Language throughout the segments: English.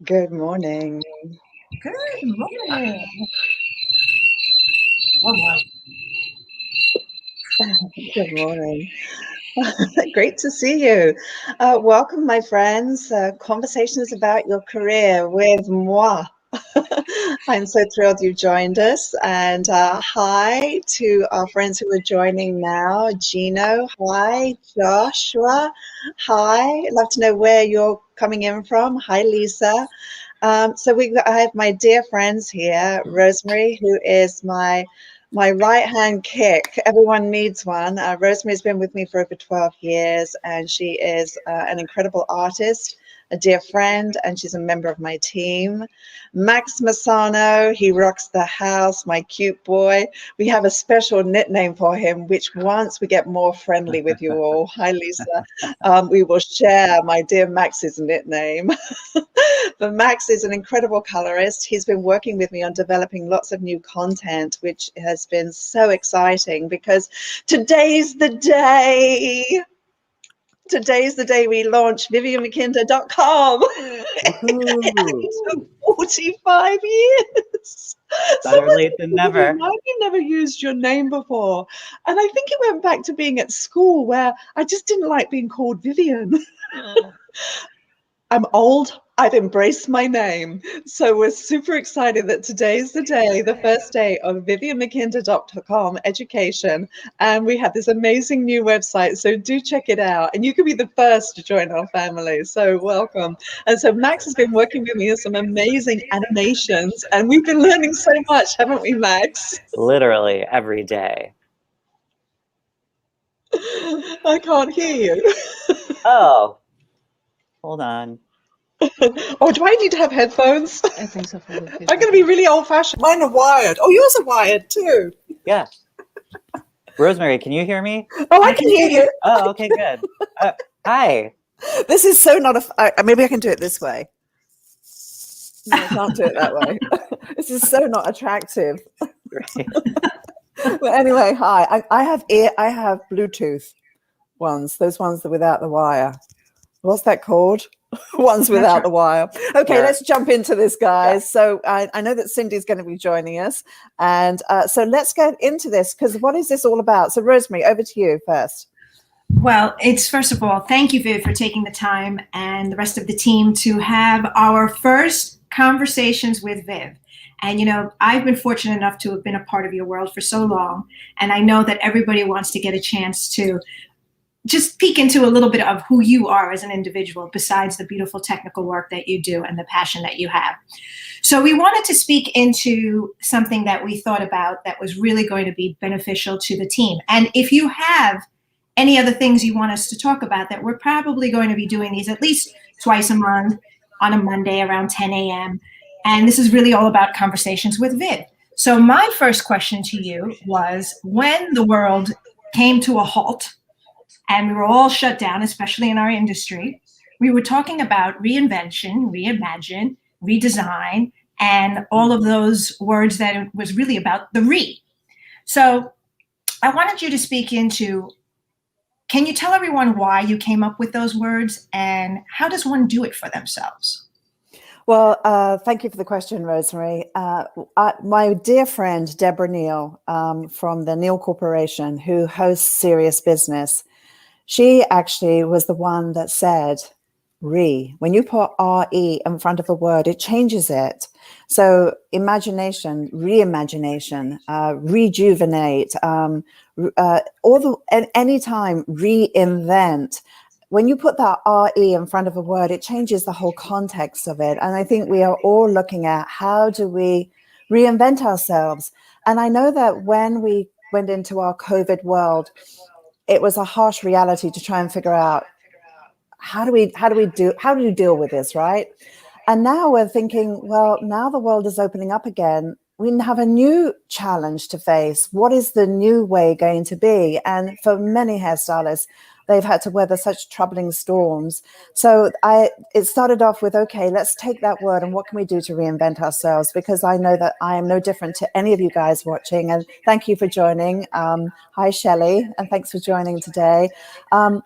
Good morning. Good morning. Oh, wow. Good morning. Great to see you. Welcome, my friends. Conversations about your career with moi. I'm so thrilled you joined us. And hi to our friends who are joining now. Gino, hi. Joshua, hi. Love to know where you're coming in from. Hi, Lisa. I have my dear friends here, Rosemary, who is my right hand kick. Everyone needs one. Rosemary's been with me for over 12 years, and she is an incredible artist, a dear friend, and she's a member of my team. Max Masano, he rocks the house, my cute boy. We have a special nickname for him, which once we get more friendly with you all, hi Lisa, we will share my dear Max's nickname. But Max is an incredible colorist. He's been working with me on developing lots of new content, which has been so exciting because today's the day. Today's the day we launched vivienmckinder.com. It took 45 years. Better Someone late said than to me, never. why have you never used your name before? And I think it went back to being at school where I just didn't like being called Vivienne. I'm old. I've embraced my name. So we're super excited that today's the day, the first day of vivienmckinder.com education. And we have this amazing new website. So do check it out. And you can be the first to join our family. So welcome. And so Max has been working with me on some amazing animations. And we've been learning so much, haven't we, Max? Literally every day. I can't hear you. Oh, hold on. Oh, do I need to have headphones? I think so. I'm going to be really old-fashioned. Mine are wired. Oh, yours are wired too. Yeah. Rosemary, can you hear me? Oh, I can hear you. Oh, okay, good. Hi. This is so not maybe I can do it this way. No, I can't do it that way. This is so not attractive. Great. But anyway, hi. I have Bluetooth ones, those ones that without the wire. What's that called? Ones without the wire. Okay, Sure. let's jump into this, guys. Yeah. So I know that Cindy's going to be joining us. And so let's get into this, because what is this all about? So Rosemary, over to you first. Well, it's first of all, thank you, Viv, for taking the time and the rest of the team to have our first conversations with Viv. And, you know, I've been fortunate enough to have been a part of your world for so long. And I know that everybody wants to get a chance to just peek into a little bit of who you are as an individual, besides the beautiful technical work that you do and the passion that you have. So we wanted to speak into something that we thought about that was really going to be beneficial to the team. And if you have any other things you want us to talk about, that we're probably going to be doing these at least twice a month on a Monday around 10 a.m. And this is really all about conversations with Viv. So my first question to you was, when the world came to a halt and we were all shut down, especially in our industry, we were talking about reinvention, reimagine, redesign, and all of those words that it was really about the re. So I wanted you to speak into, can you tell everyone why you came up with those words and how does one do it for themselves? Well, thank you for the question, Rosemary. My dear friend, Deborah Neal, from the Neal Corporation, who hosts Serious Business, she actually was the one that said, re. When you put R-E in front of a word, it changes it. So imagination, reimagination, rejuvenate, anytime reinvent. When you put that R-E in front of a word, it changes the whole context of it. And I think we are all looking at, how do we reinvent ourselves? And I know that when we went into our COVID world, it was a harsh reality to try and figure out, how do you deal with this, right? And now we're thinking, well, now the world is opening up again. We have a new challenge to face. What is the new way going to be? And for many hairstylists, they've had to weather such troubling storms. So it started off with, okay, let's take that word and what can we do to reinvent ourselves? Because I know that I am no different to any of you guys watching. And thank you for joining. Hi, Shelley, and thanks for joining today.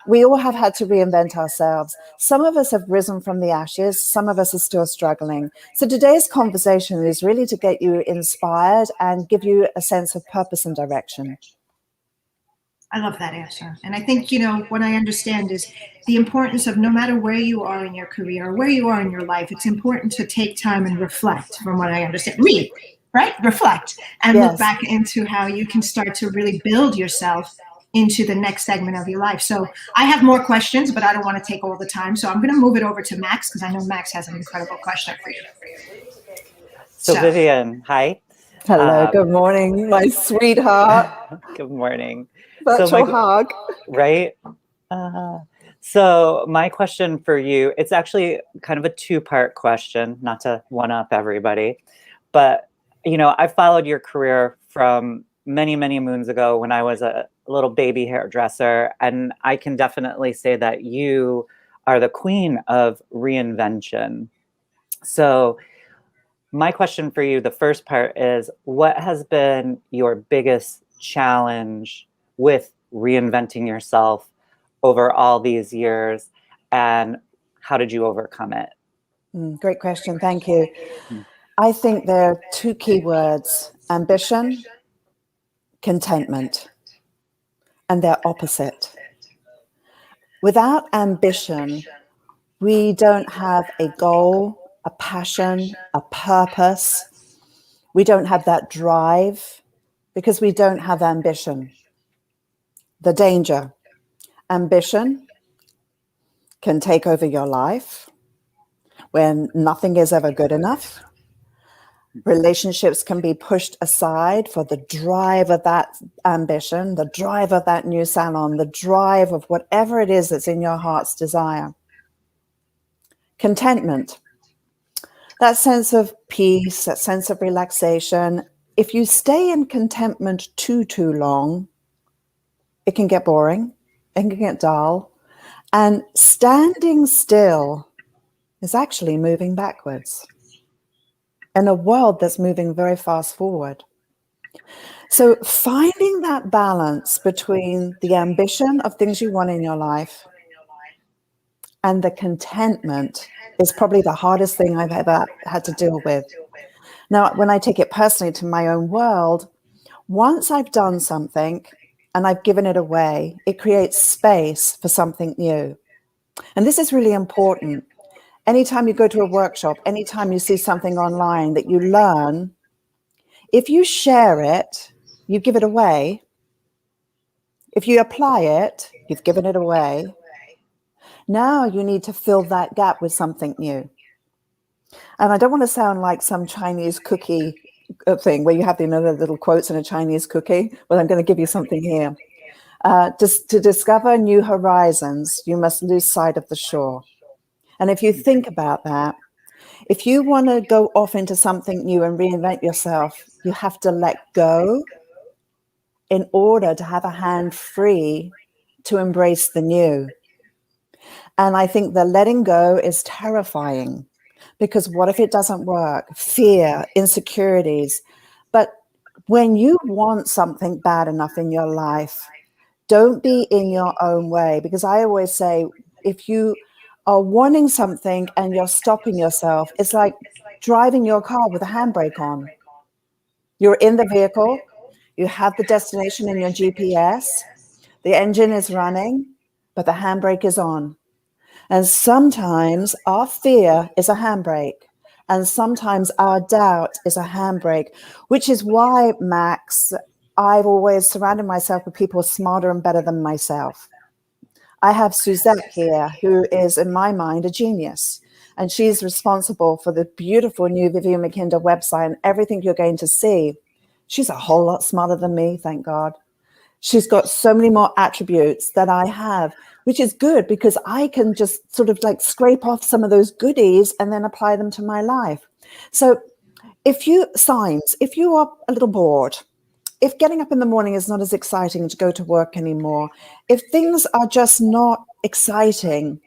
We all have had to reinvent ourselves. Some of us have risen from the ashes. Some of us are still struggling. So today's conversation is really to get you inspired and give you a sense of purpose and direction. I love that answer. And I think, what I understand is the importance of no matter where you are in your career or where you are in your life, it's important to take time and reflect, from what I understand. Read, right? Reflect and look back into how you can start to really build yourself into the next segment of your life. So I have more questions, but I don't want to take all the time. So I'm going to move it over to Max, because I know Max has an incredible question for you. So Vivienne, hi. Hello, good morning, my sweetheart. Good morning. Virtual hug. Right? So my question for you, it's actually kind of a two-part question, not to one-up everybody, but, I followed your career from many, many moons ago when I was a little baby hairdresser, and I can definitely say that you are the queen of reinvention. So my question for you, the first part is, what has been your biggest challenge with reinventing yourself over all these years, and how did you overcome it? Great question. Thank you. I think there are two key words: ambition, contentment, and they're opposite. Without ambition, we don't have a goal, a passion, a purpose. We don't have that drive because we don't have ambition. The danger: ambition can take over your life when nothing is ever good enough. Relationships can be pushed aside for the drive of that ambition, the drive of that new salon, the drive of whatever it is that's in your heart's desire. Contentment, that sense of peace, that sense of relaxation. If you stay in contentment too long, it can get boring, it can get dull, and standing still is actually moving backwards in a world that's moving very fast forward. So finding that balance between the ambition of things you want in your life and the contentment is probably the hardest thing I've ever had to deal with. Now, when I take it personally to my own world, once I've done something and I've given it away, it creates space for something new. And this is really important. Anytime you go to a workshop, anytime you see something online that you learn, if you share it, you give it away. If you apply it, you've given it away. Now you need to fill that gap with something new. And I don't want to sound like some Chinese cookie thing where you have the little quotes in a Chinese cookie. Well, I'm going to give you something here. Just to discover new horizons, you must lose sight of the shore. And if you think about that, if you want to go off into something new and reinvent yourself, you have to let go in order to have a hand free to embrace the new. And I think the letting go is terrifying, because what if it doesn't work? Fear, insecurities. But when you want something bad enough in your life, don't be in your own way. Because I always say, if you are wanting something and you're stopping yourself, it's like driving your car with a handbrake on. You're in the vehicle, you have the destination in your GPS, the engine is running, but the handbrake is on. And sometimes our fear is a handbrake, and sometimes our doubt is a handbrake, which is why, Max, I've always surrounded myself with people smarter and better than myself. I have Suzette here, who is, in my mind, a genius. And she's responsible for the beautiful new Vivienne McKinder website and everything you're going to see. She's a whole lot smarter than me, thank God. She's got so many more attributes that I have, which is good because I can just sort of like scrape off some of those goodies and then apply them to my life. So if you are a little bored, if getting up in the morning is not as exciting to go to work anymore, if things are just not exciting,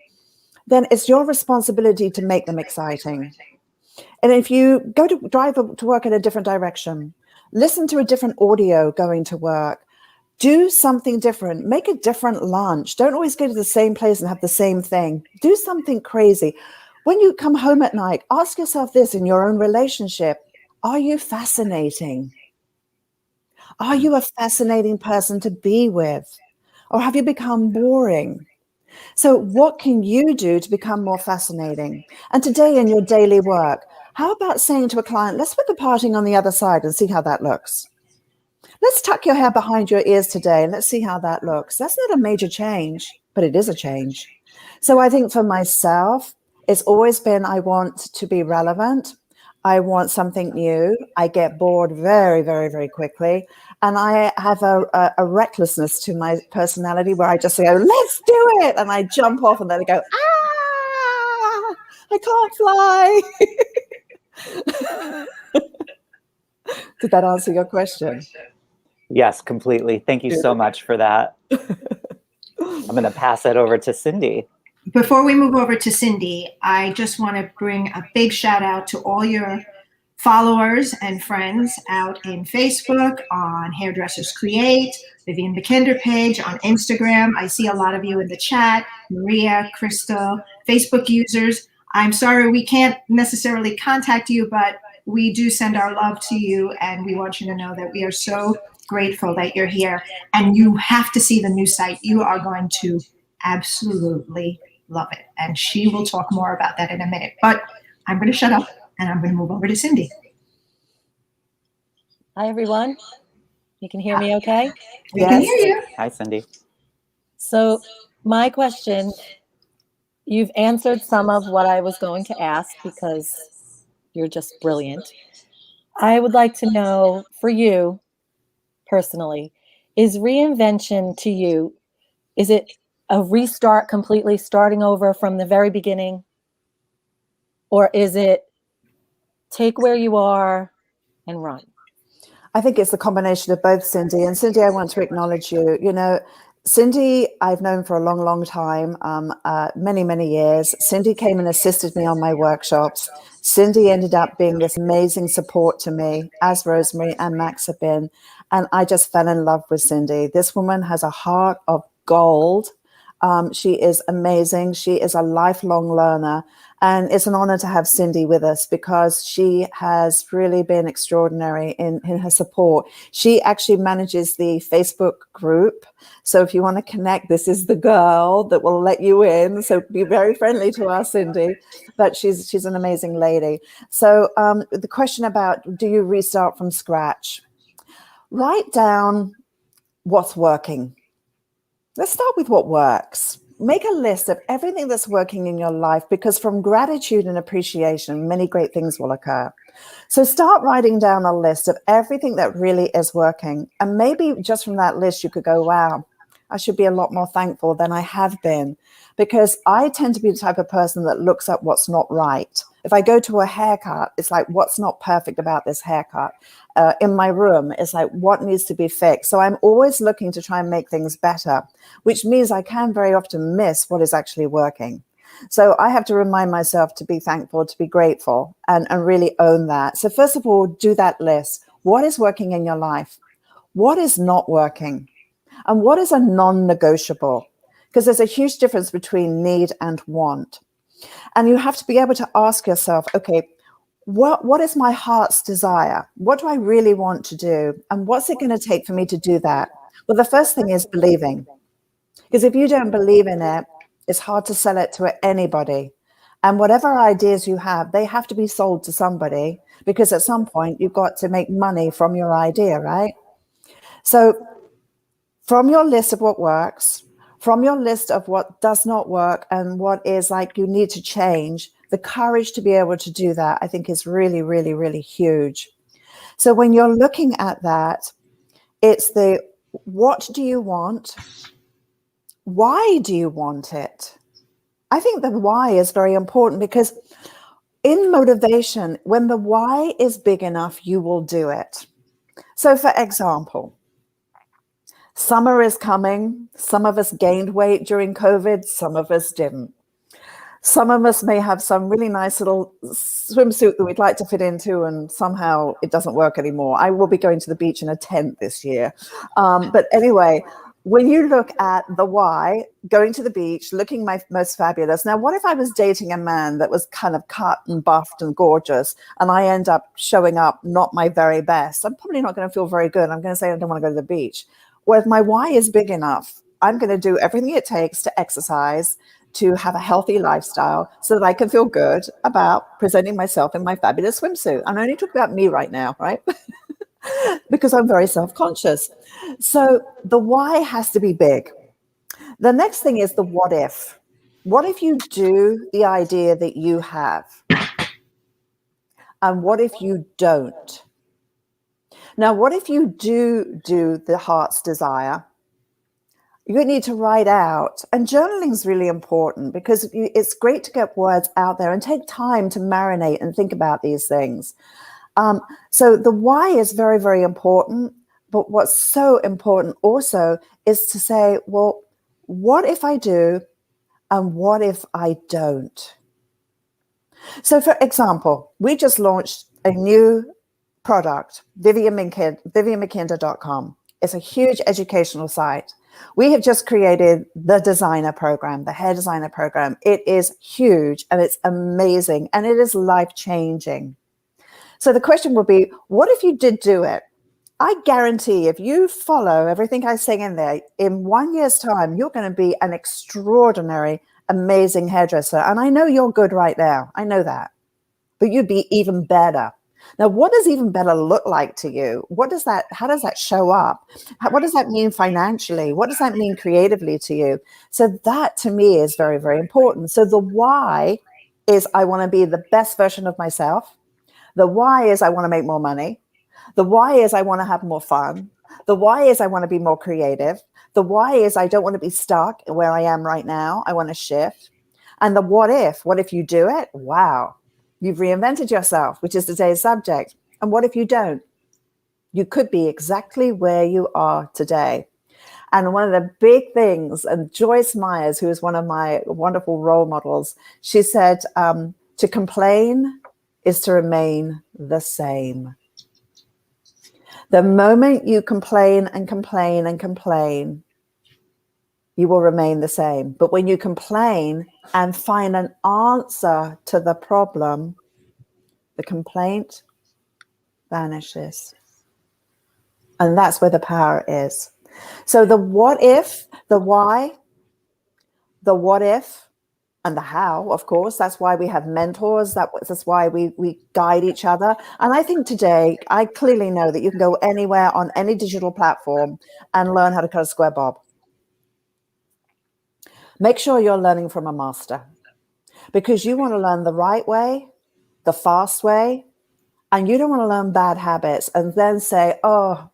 then it's your responsibility to make them exciting. And if you go to drive to work in a different direction, listen to a different audio going to work, do something different, make a different lunch. Don't always go to the same place and have the same thing. Do something crazy. When you come home at night, ask yourself this in your own relationship. Are you fascinating? Are you a fascinating person to be with? Or have you become boring? So what can you do to become more fascinating? And today in your daily work, how about saying to a client, let's put the parting on the other side and see how that looks. Let's tuck your hair behind your ears today and let's see how that looks. That's not a major change, but it is a change. So I think for myself, it's always been, I want to be relevant. I want something new. I get bored very, very, very quickly. And I have a recklessness to my personality where I just say, oh, let's do it. And I jump off and then I go, I can't fly. Did that answer your question? Yes, completely. Thank you so much for that. I'm going to pass it over to Cindy. Before we move over to Cindy, I just want to bring a big shout out to all your followers and friends out in Facebook, on Hairdressers Create, Vivienne McKinder page, on Instagram. I see a lot of you in the chat, Maria, Crystal, Facebook users. I'm sorry we can't necessarily contact you, but we do send our love to you, and we want you to know that we are so grateful that you're here. And you have to see the new site. You are going to absolutely love it. And she will talk more about that in a minute. But I'm going to shut up and I'm going to move over to Cindy. Hi, everyone. You can hear me okay? We can hear you. Hi, Cindy. So my question, you've answered some of what I was going to ask because you're just brilliant. I would like to know, for you personally, is reinvention to you, is it a restart, completely starting over from the very beginning? Or is it take where you are and run? I think it's a combination of both, Cindy. And Cindy, I want to acknowledge you. You know, Cindy, I've known for a long, long time, many, many years. Cindy came and assisted me on my workshops. Cindy ended up being this amazing support to me, as Rosemary and Max have been. And I just fell in love with Cindy. This woman has a heart of gold. She is amazing. She is a lifelong learner. And it's an honor to have Cindy with us because she has really been extraordinary in her support. She actually manages the Facebook group. So if you want to connect, this is the girl that will let you in. So be very friendly to us, Cindy. But she's an amazing lady. So the question about, do you restart from scratch? Write down what's working. Let's start with what works. Make a list of everything that's working in your life, because from gratitude and appreciation, many great things will occur. So start writing down a list of everything that really is working. And maybe just from that list, you could go, wow, I should be a lot more thankful than I have been, because I tend to be the type of person that looks at what's not right. If I go to a haircut, it's like, what's not perfect about this haircut? In my room, it's like, what needs to be fixed? So I'm always looking to try and make things better, which means I can very often miss what is actually working. So I have to remind myself to be thankful, to be grateful, and really own that. So first of all, do that list. What is working in your life? What is not working? And what is a non-negotiable? Because there's a huge difference between need and want. And you have to be able to ask yourself, okay, what is my heart's desire? What do I really want to do? And what's it going to take for me to do that? Well, the first thing is believing. Because if you don't believe in it, it's hard to sell it to anybody. And whatever ideas you have, they have to be sold to somebody, because at some point you've got to make money from your idea, right? So from your list of what works, from your list of what does not work and what is like you need to change, the courage to be able to do that, I think, is really, really, really huge. So when you're looking at that, it's the what do you want? Why do you want it? I think the why is very important, because in motivation, when the why is big enough, you will do it. So for example, summer is coming. Some of us gained weight during COVID. Some of us didn't. Some of us may have some really nice little swimsuit that we'd like to fit into, and somehow it doesn't work anymore. I will be going to the beach in a tent this year. But anyway, when you look at the why, going to the beach, looking my most fabulous. Now, what if I was dating a man that was kind of cut and buffed and gorgeous, and I end up showing up not my very best? I'm probably not going to feel very good. I'm going to say I don't want to go to the beach. Well, if my why is big enough, I'm going to do everything it takes to exercise, to have a healthy lifestyle so that I can feel good about presenting myself in my fabulous swimsuit. I'm only talking about me right now, right? Because I'm very self-conscious. So the why has to be big. The next thing is the what if. What if you do the idea that you have? And what if you don't? Now, what if you do the heart's desire? You need to write out, and journaling is really important because it's great to get words out there and take time to marinate and think about these things. So the why is very, very important. But what's so important also is to say, well, what if I do and what if I don't? So for example, we just launched a new product, VivienneMcKinder.com. It's a huge educational site. We have just created the designer program, the hair designer program. It is huge and it's amazing and it is life-changing. So the question would be, what if you did do it? I guarantee if you follow everything I say in there, in 1 year's time, you're going to be an extraordinary, amazing hairdresser. And I know you're good right now. I know that. But you'd be even better. Now, what does even better look like to you? How does that show up? What does that mean financially? What does that mean creatively to you? So that to me is very, very important. So the why is I want to be the best version of myself. The why is I want to make more money. The why is I want to have more fun. The why is I want to be more creative. The why is I don't want to be stuck where I am right now. I want to shift. And the what if you do it? Wow. You've reinvented yourself, which is today's subject. And what if you don't? You could be exactly where you are today. And one of the big things, and Joyce Myers, who is one of my wonderful role models, she said, to complain is to remain the same. The moment you complain and complain and complain, you will remain the same. But when you complain and find an answer to the problem, the complaint vanishes. And that's where the power is. So the what if, the why, the what if, and the how, of course. That's why we have mentors. That's why we guide each other. And I think today, I clearly know that you can go anywhere on any digital platform and learn how to cut a square bob. Make sure you're learning from a master, because you want to learn the right way, the fast way, and you don't want to learn bad habits and then say, oh,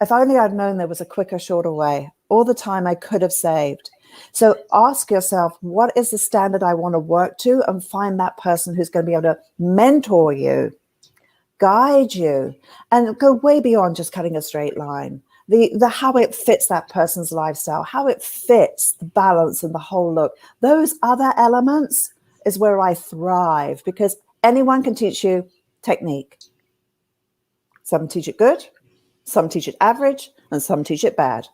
if only I'd known there was a quicker, shorter way, all the time I could have saved. So ask yourself, what is the standard I want to work to, and find that person who's going to be able to mentor you, guide you, and go way beyond just cutting a straight line. The how it fits that person's lifestyle, how it fits the balance and the whole look. Those other elements is where I thrive, because anyone can teach you technique. Some teach it good, some teach it average, and some teach it bad.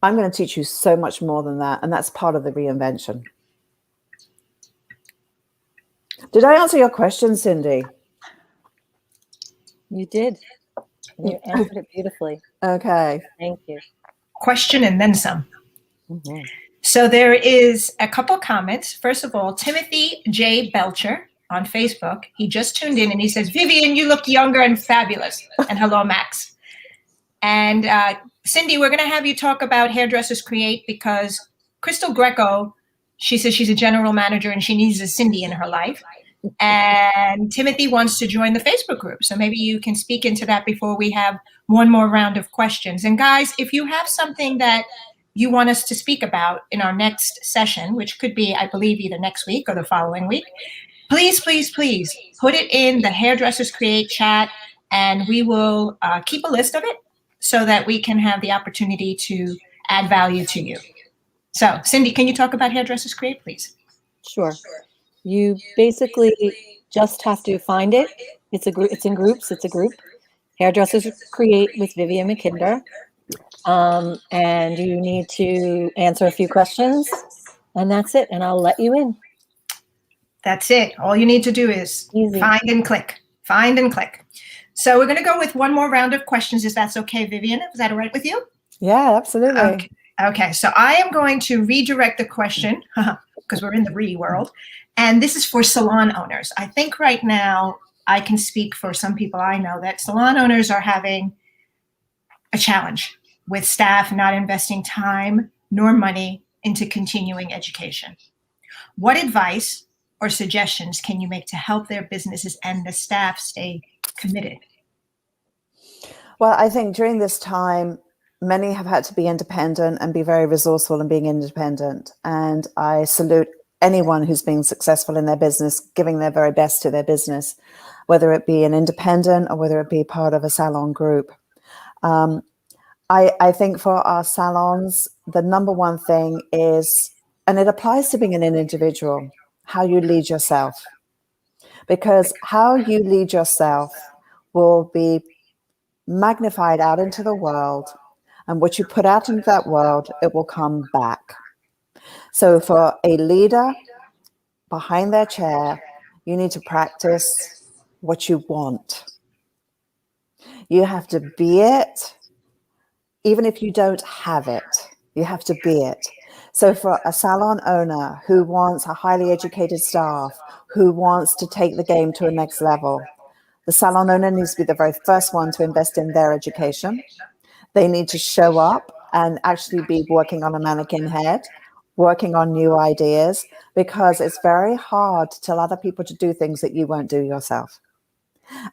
I'm going to teach you so much more than that, and that's part of the reinvention. Did I answer your question, Cindy? You did. You answered it beautifully. Okay. Thank you. Question and then some. Mm-hmm. So there is a couple comments. First of all, Timothy J. Belcher on Facebook. He just tuned in and he says, Vivienne, you look younger and fabulous. And hello, Max. And Cindy, we're going to have you talk about Hairdressers Create, because Crystal Greco, she says she's a general manager and she needs a Cindy in her life. And Timothy wants to join the Facebook group. So maybe you can speak into that before we have one more round of questions. And guys, if you have something that you want us to speak about in our next session, which could be, I believe, either next week or the following week, please, please, please put it in the Hairdressers Create chat and we will keep a list of it so that we can have the opportunity to add value to you. So, Cindy, can you talk about Hairdressers Create, please? Sure. You basically just have to find it. It's a group. It's in groups. It's a group. Hairdressers Create with Vivienne McKinder. And you need to answer a few questions, and that's it. And I'll let you in. That's it. All you need to do is find and click. Find and click. So we're going to go with one more round of questions, if that's okay, Vivienne. Is that all right with you? Yeah, absolutely. Okay. So I am going to redirect the question because we're in the re world. And this is for salon owners. I think right now I can speak for some people I know that salon owners are having a challenge with staff not investing time nor money into continuing education. What advice or suggestions can you make to help their businesses and the staff stay committed? Well, I think during this time, many have had to be independent and be very resourceful in being independent. And I salute anyone who's being successful in their business, giving their very best to their business, whether it be an independent or whether it be part of a salon group. I think for our salons, the number one thing is, and it applies to being an individual, how you lead yourself. Because how you lead yourself will be magnified out into the world, and what you put out into that world, it will come back. So for a leader behind their chair, you need to practice what you want. You have to be it. Even if you don't have it, you have to be it. So for a salon owner who wants a highly educated staff, who wants to take the game to a next level, the salon owner needs to be the very first one to invest in their education. They need to show up and actually be working on a mannequin head, working on new ideas, because it's very hard to tell other people to do things that you won't do yourself.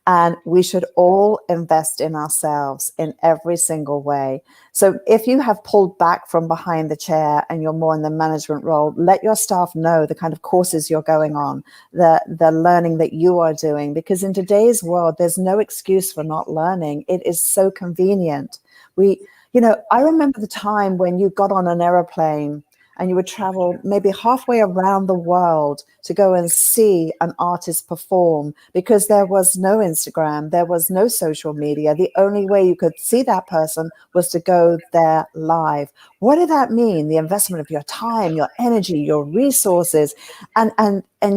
And we should all invest in ourselves in every single way. So if you have pulled back from behind the chair and you're more in the management role, let your staff know the kind of courses you're going on, the learning that you are doing, because in today's world, there's no excuse for not learning. It is so convenient. I remember the time when you got on an airplane and you would travel maybe halfway around the world to go and see an artist perform, because there was no Instagram, there was no social media. The only way you could see that person was to go there live. What did that mean? The investment of your time, your energy, your resources, and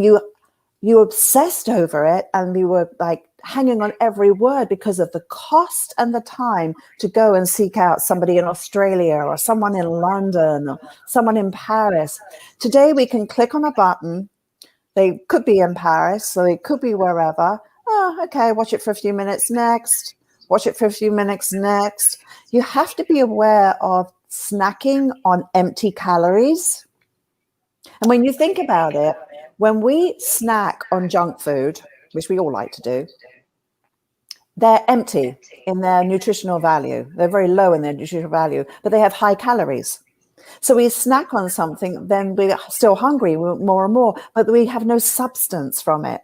you obsessed over it, and you were like hanging on every word because of the cost and the time to go and seek out somebody in Australia or someone in London or someone in Paris. Today we can click on a button. They could be in Paris, so they could be wherever. Oh, okay, watch it for a few minutes next. Watch it for a few minutes next. You have to be aware of snacking on empty calories. And when you think about it, when we snack on junk food, which we all like to do, they're empty in their nutritional value. They're very low in their nutritional value, but they have high calories. So we snack on something, then we're still hungry more and more, but we have no substance from it.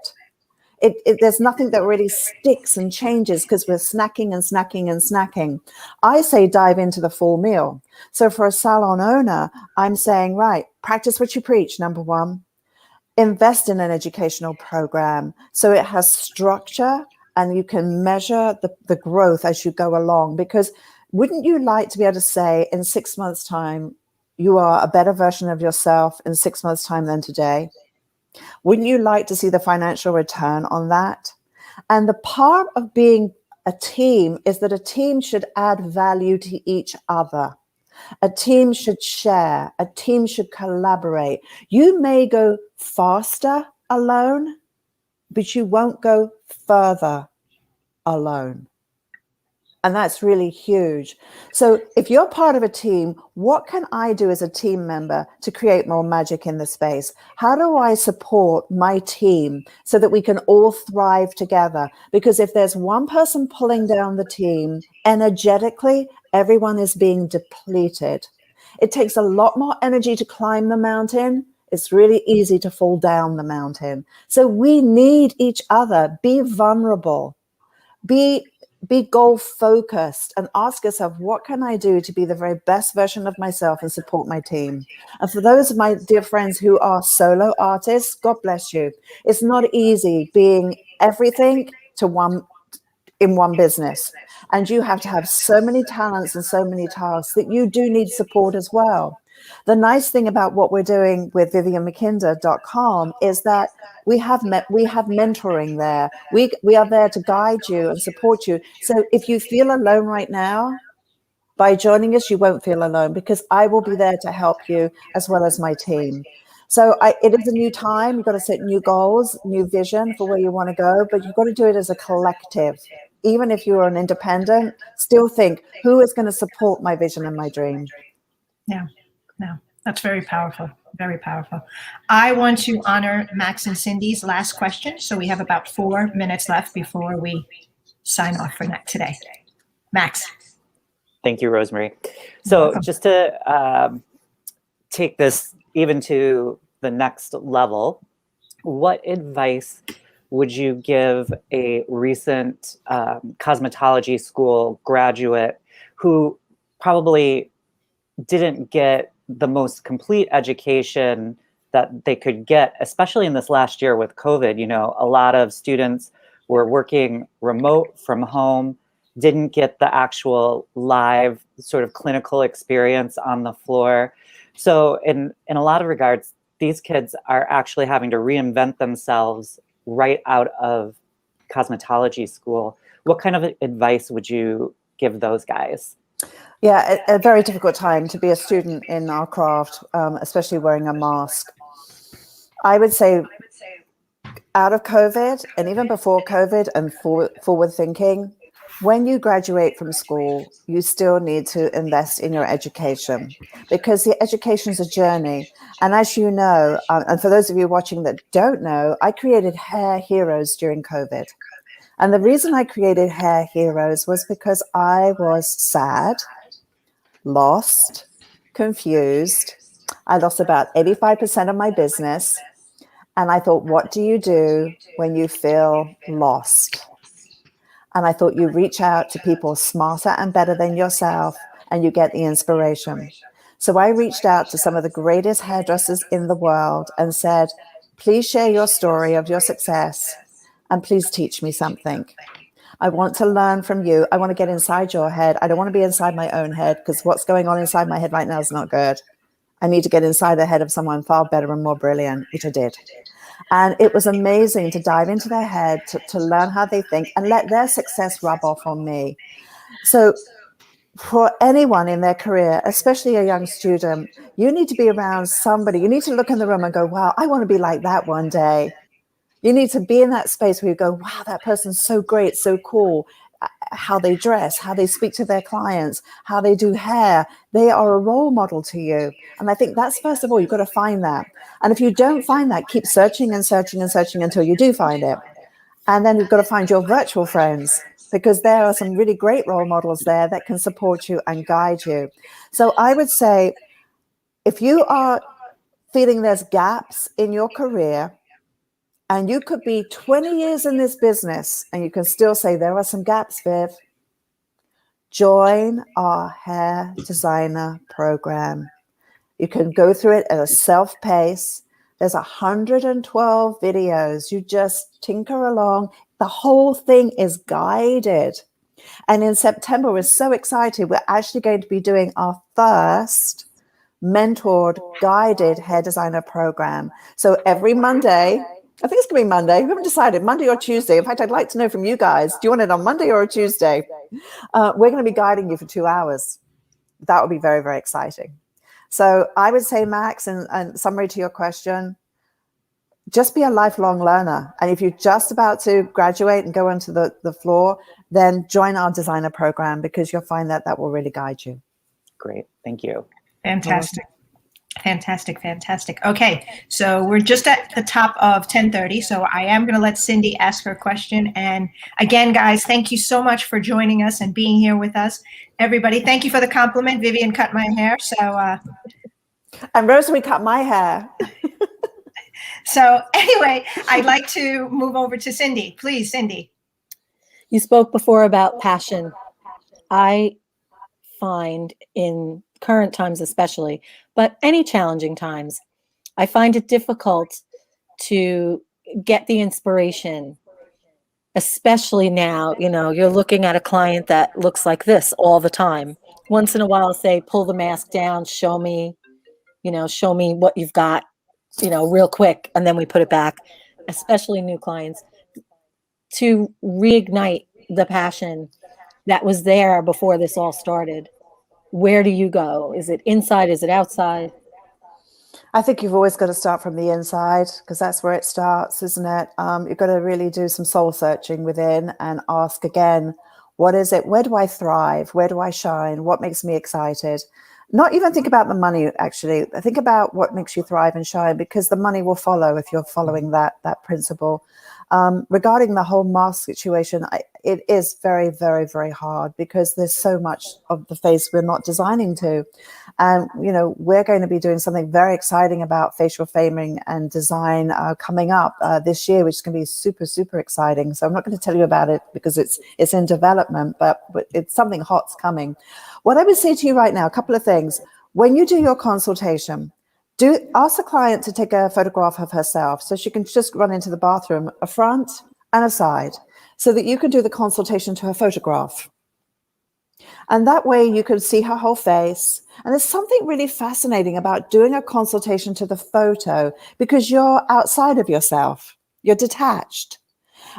There's nothing that really sticks and changes because we're snacking and snacking and snacking. I say dive into the full meal. So for a salon owner, I'm saying, right, practice what you preach, number one. Invest in an educational program so it has structure and you can measure the growth as you go along. Because wouldn't you like to be able to say in 6 months' time, you are a better version of yourself in 6 months' time than today? Wouldn't you like to see the financial return on that? And the part of being a team is that a team should add value to each other. A team should share. A team should collaborate. You may go faster alone, but you won't go further alone. And that's really huge. So if you're part of a team, what can I do as a team member to create more magic in the space? How do I support my team so that we can all thrive together? Because if there's one person pulling down the team, energetically, everyone is being depleted. It takes a lot more energy to climb the mountain. It's really easy to fall down the mountain. So we need each other. Be vulnerable. be goal focused and ask yourself, what can I do to be the very best version of myself and support my team? And for those of my dear friends who are solo artists, God bless you. It's not easy being everything to one in one business. And you have to have so many talents and so many tasks that you do need support as well. The nice thing about what we're doing with VivienneMcKinder.com is that we have mentoring there. We are there to guide you and support you. So if you feel alone right now, by joining us, you won't feel alone, because I will be there to help you as well as my team. So it is a new time. You've got to set new goals, new vision for where you want to go, but you've got to do it as a collective. Even if you're an independent, still think, who is going to support my vision and my dream? Yeah, no, that's very powerful. Very powerful. I want to honor Max and Cindy's last question. So we have about 4 minutes left before we sign off for today. Max. Thank you, Rosemary. So just to take this even to the next level, what advice would you give a recent cosmetology school graduate who probably didn't get the most complete education that they could get, especially in this last year with COVID? You know, a lot of students were working remote from home, didn't get the actual live sort of clinical experience on the floor. So in a lot of regards, these kids are actually having to reinvent themselves right out of cosmetology school. What kind of advice would you give those guys? Yeah, a very difficult time to be a student in our craft, especially wearing a mask. I would say out of COVID, and even before COVID, and forward thinking, when you graduate from school, you still need to invest in your education, because the education is a journey. And as you know, and for those of you watching that don't know, I created Hair Heroes during COVID. And the reason I created Hair Heroes was because I was sad, lost, confused. I lost about 85% of my business. And I thought, what do you do when you feel lost? And I thought, you reach out to people smarter and better than yourself, and you get the inspiration. So I reached out to some of the greatest hairdressers in the world and said, please share your story of your success, and please teach me something. I want to learn from you. I want to get inside your head. I don't want to be inside my own head, because what's going on inside my head right now is not good. I need to get inside the head of someone far better and more brilliant, which I did. And it was amazing to dive into their head, to learn how they think, and let their success rub off on me. So for anyone in their career, especially a young student, you need to be around somebody. You need to look in the room and go, wow, I want to be like that one day. You need to be in that space where you go, wow, that person's so great, so cool. How they dress, how they speak to their clients, how they do hair. They are a role model to you. And I think that's, first of all, you've got to find that. And if you don't find that, keep searching and searching and searching until you do find it. And then you've got to find your virtual friends, because there are some really great role models there that can support you and guide you. So I would say, if you are feeling there's gaps in your career, and you could be 20 years in this business and you can still say there are some gaps, Viv, join our hair designer program. You can go through it at a self-pace. There's 112 videos. You just tinker along. The whole thing is guided. And in September, we're so excited. We're actually going to be doing our first mentored, guided hair designer program. So every Monday, I think it's going to be Monday. We haven't decided, Monday or Tuesday. In fact, I'd like to know from you guys, do you want it on Monday or a Tuesday? We're going to be guiding you for 2 hours. That would be very, very exciting. So I would say, Max, and summary to your question, just be a lifelong learner. And if you're just about to graduate and go onto the floor, then join our designer program, because you'll find that that will really guide you. Great. Thank you. Fantastic. Fantastic, fantastic. Okay, so we're just at the top of 10:30, so I am going to let Cindy ask her question. And again, guys, thank you so much for joining us and being here with us. Everybody, thank you for the compliment. Vivienne cut my hair, so... And Rosemary cut my hair. So anyway, I'd like to move over to Cindy. Please, Cindy. You spoke before about passion. I find in current times especially, but any challenging times, I find it difficult to get the inspiration, especially now. You're looking at a client that looks like this all the time. Once in a while, say, pull the mask down, show me what you've got, real quick, and then we put it back, especially new clients, to reignite the passion that was there before this all started. Where do you go? Is it inside? Is it outside? I think you've always got to start from the inside, because that's where it starts, isn't it? You've got to really do some soul searching within and ask again, what is it? Where do I thrive? Where do I shine? What makes me excited? Not even think about the money, actually. Think about what makes you thrive and shine, because the money will follow if you're following that principle. Regarding the whole mask situation, it is very, very, very hard, because there's so much of the face we're not designing to. And, we're going to be doing something very exciting about facial framing and design coming up this year, which is going to be super, super exciting. So I'm not going to tell you about it because it's in development, but it's something hot's coming. What I would say to you right now, a couple of things. When you do your consultation, ask the client to take a photograph of herself, so she can just run into the bathroom, a front and a side, so that you can do the consultation to her photograph. And that way you can see her whole face. And there's something really fascinating about doing a consultation to the photo, because you're outside of yourself. You're detached.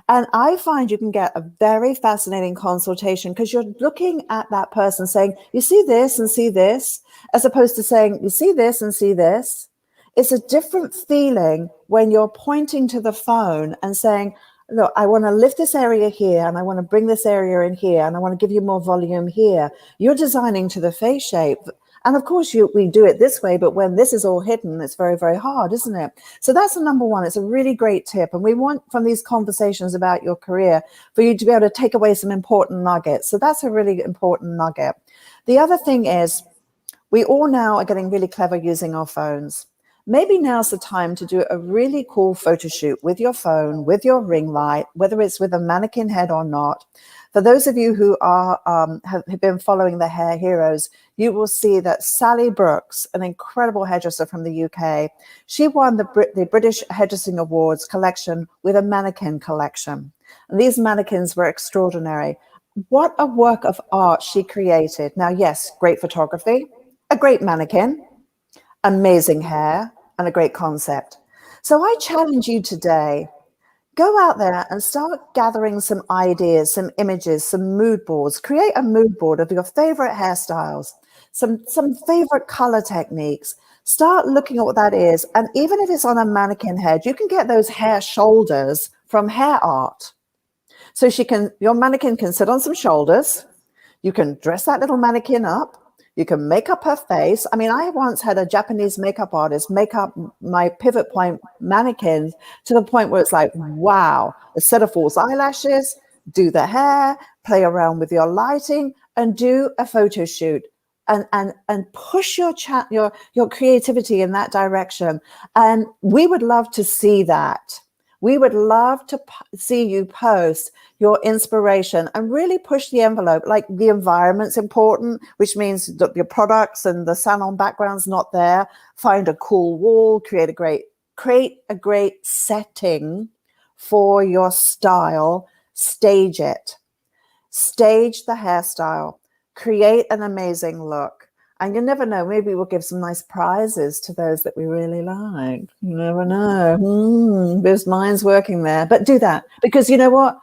And I find you can get a very fascinating consultation, because you're looking at that person saying, you see this and see this, as opposed to saying, you see this and see this. It's a different feeling when you're pointing to the phone and saying, look, I want to lift this area here, and I want to bring this area in here, and I want to give you more volume here. You're designing to the face shape. And of course, we do it this way, but when this is all hidden, it's very, very hard, isn't it? So that's the number one. It's a really great tip. And we want, from these conversations about your career, for you to be able to take away some important nuggets. So that's a really important nugget. The other thing is, we all now are getting really clever using our phones. Maybe now's the time to do a really cool photo shoot with your phone, with your ring light, whether it's with a mannequin head or not. For those of you who have been following the Hair Heroes, you will see that Sally Brooks, an incredible hairdresser from the UK, she won the British Hairdressing Awards collection with a mannequin collection. And these mannequins were extraordinary. What a work of art she created. Now, yes, great photography, a great mannequin, amazing hair, and a great concept. So I challenge you today, go out there and start gathering some ideas, some images, some mood boards. Create a mood board of your favorite hairstyles, some favorite color techniques. Start looking at what that is. And even if it's on a mannequin head, you can get those hair shoulders from hair art. So your mannequin can sit on some shoulders. You can dress that little mannequin up. You can make up her face. I mean, I once had a Japanese makeup artist make up my pivot point mannequins to the point where it's like, wow, a set of false eyelashes, do the hair, play around with your lighting, and do a photo shoot. And push your creativity in that direction. And we would love to see that. We would love to see you post your inspiration and really push the envelope. Like, the environment's important, which means that your products and the salon background's not there. Find a cool wall, create a great setting for your style. Stage it. Stage the hairstyle. Create an amazing look. And you never know, maybe we'll give some nice prizes to those that we really like. You never know. There's minds working there. But do that, because you know what?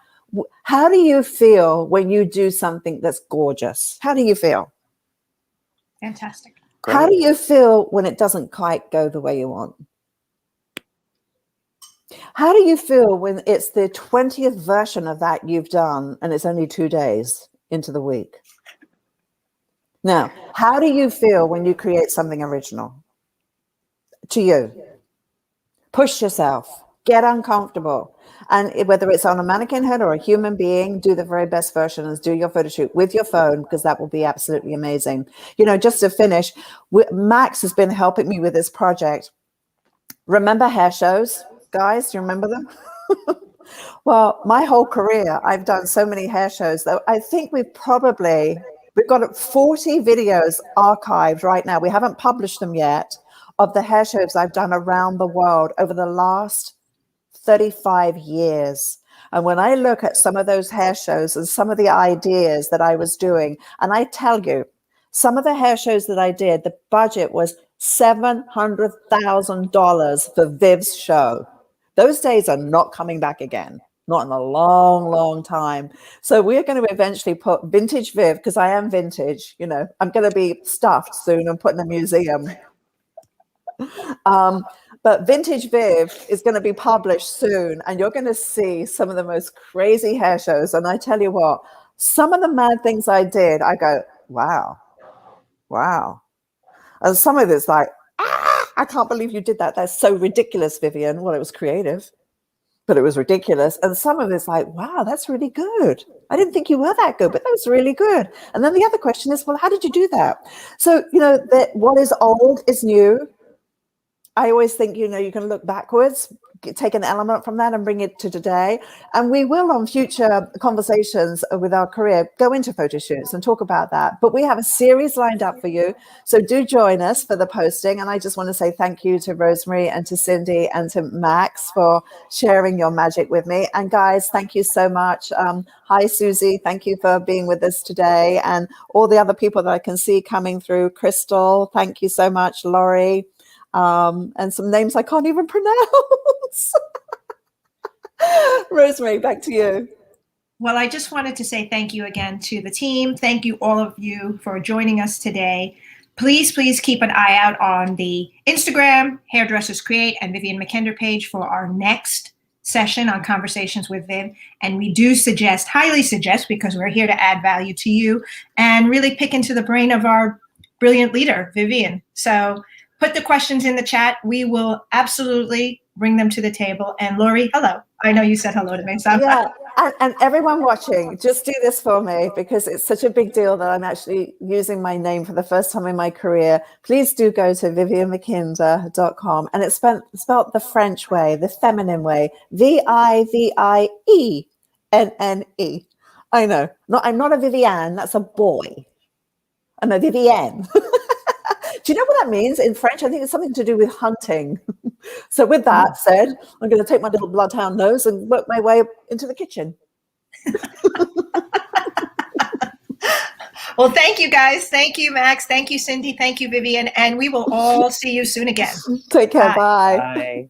How do you feel when you do something that's gorgeous? How do you feel? Fantastic. Great. How do you feel when it doesn't quite go the way you want? How do you feel when it's the 20th version of that you've done and it's only 2 days into the week? Now, how do you feel when you create something original to you? Push yourself, get uncomfortable. And whether it's on a mannequin head or a human being, do the very best version and do your photo shoot with your phone, because that will be absolutely amazing. Just to finish, Max has been helping me with this project. Remember hair shows, guys? Do you remember them? Well, my whole career, I've done so many hair shows, though. I think we've got 40 videos archived right now. We haven't published them yet, of the hair shows I've done around the world over the last 35 years. And when I look at some of those hair shows and some of the ideas that I was doing, and I tell you, some of the hair shows that I did, the budget was $700,000 for Viv's show. Those days are not coming back again. Not in a long, long time. So we're going to eventually put vintage Viv, because I am vintage, you know, I'm going to be stuffed soon and put in a museum. But Vintage Viv is going to be published soon, and you're going to see some of the most crazy hair shows. And I tell you what, some of the mad things I did, I go, wow. And some of it's like, I can't believe you did that. That's so ridiculous, Vivienne. Well, it was creative, but it was ridiculous. And some of it's like, wow, that's really good. I didn't think you were that good, but that was really good. And then the other question is, well, how did you do that? So, you know, that what is old is new. I always think, you know, you can look backwards, take an element from that and bring it to today. And we will, on future conversations with our career, go into photo shoots and talk about that. But we have a series lined up for you. So do join us for the posting. And I just want to say thank you to Rosemary and to Cindy and to Max for sharing your magic with me. And guys, thank you so much. Hi, Susie. Thank you for being with us today. And all the other people that I can see coming through. Crystal, thank you so much. Laurie. And some names I can't even pronounce. Rosemary, back to you. Well, I just wanted to say thank you again to the team. Thank you, all of you, for joining us today. Please keep an eye out on the Instagram, Hairdressers Create, and Vivienne McKender page for our next session on Conversations with Viv. And we do highly suggest, because we're here to add value to you and really pick into the brain of our brilliant leader, Vivienne. So put the questions in the chat. We will absolutely bring them to the table. And Lori, hello. I know you said hello to me. So yeah, and everyone watching, just do this for me, because it's such a big deal that I'm actually using my name for the first time in my career. Please do go to vivienneMcKender.com. And it's spelled the French way, the feminine way, Vivienne. I know. I'm not a Vivienne, that's a boy. I'm a Vivienne. Do you know what that means in French? I think it's something to do with hunting. So with that said, I'm going to take my little bloodhound nose and work my way into the kitchen. Well, thank you, guys. Thank you, Max. Thank you, Cindy. Thank you, Vivienne. And we will all see you soon again. Take care. Bye. Bye. Bye.